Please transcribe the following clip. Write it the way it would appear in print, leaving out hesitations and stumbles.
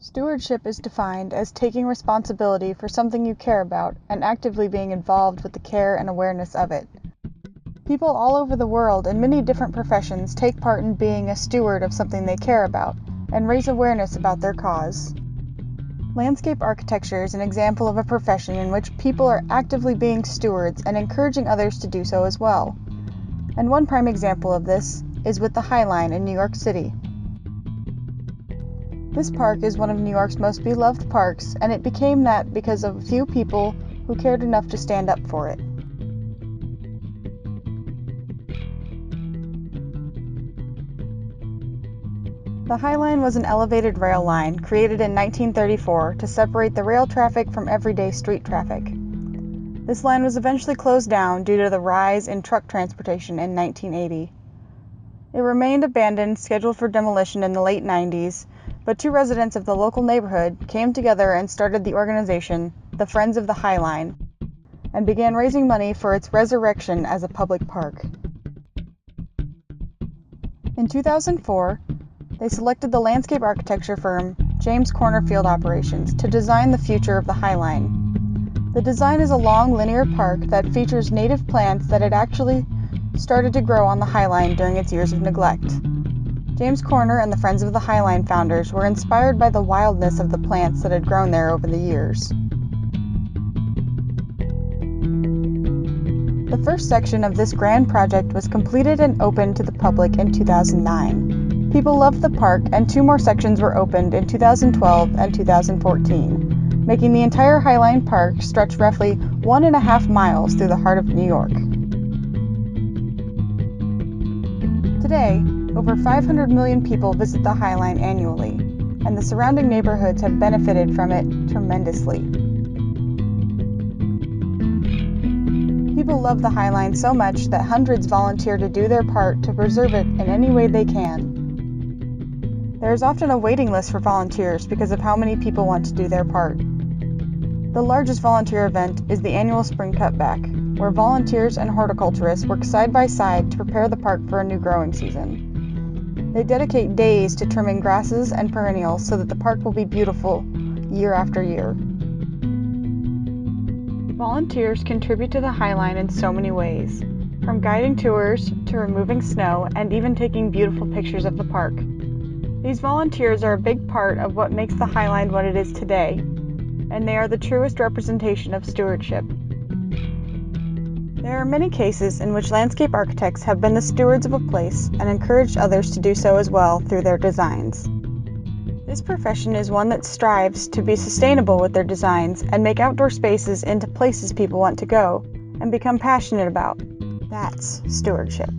Stewardship is defined as taking responsibility for something you care about and actively being involved with the care and awareness of it. People all over the world in many different professions take part in being a steward of something they care about and raise awareness about their cause. Landscape architecture is an example of a profession in which people are actively being stewards and encouraging others to do so as well. And one prime example of this is with the High Line in New York City. This park is one of New York's most beloved parks, and it became that because of a few people who cared enough to stand up for it. The High Line was an elevated rail line created in 1934 to separate the rail traffic from everyday street traffic. This line was eventually closed down due to the rise in truck transportation in 1980. It remained abandoned, scheduled for demolition in the late 90s, but two residents of the local neighborhood came together and started the organization, the Friends of the High Line, and began raising money for its resurrection as a public park. In 2004, they selected the landscape architecture firm James Corner Field Operations to design the future of the High Line. The design is a long linear park that features native plants that had actually started to grow on the High Line during its years of neglect. James Corner and the Friends of the High Line founders were inspired by the wildness of the plants that had grown there over the years. The first section of this grand project was completed and opened to the public in 2009. People loved the park, and two more sections were opened in 2012 and 2014, making the entire High Line Park stretch roughly 1.5 miles through the heart of New York. Today, over 500 million people visit the High Line annually, and the surrounding neighborhoods have benefited from it tremendously. People love the High Line so much that hundreds volunteer to do their part to preserve it in any way they can. There is often a waiting list for volunteers because of how many people want to do their part. The largest volunteer event is the annual Spring Cutback, where volunteers and horticulturists work side by side to prepare the park for a new growing season. They dedicate days to trimming grasses and perennials so that the park will be beautiful year after year. Volunteers contribute to the High Line in so many ways, from guiding tours to removing snow and even taking beautiful pictures of the park. These volunteers are a big part of what makes the High Line what it is today, and they are the truest representation of stewardship. There are many cases in which landscape architects have been the stewards of a place and encouraged others to do so as well through their designs. This profession is one that strives to be sustainable with their designs and make outdoor spaces into places people want to go and become passionate about. That's stewardship.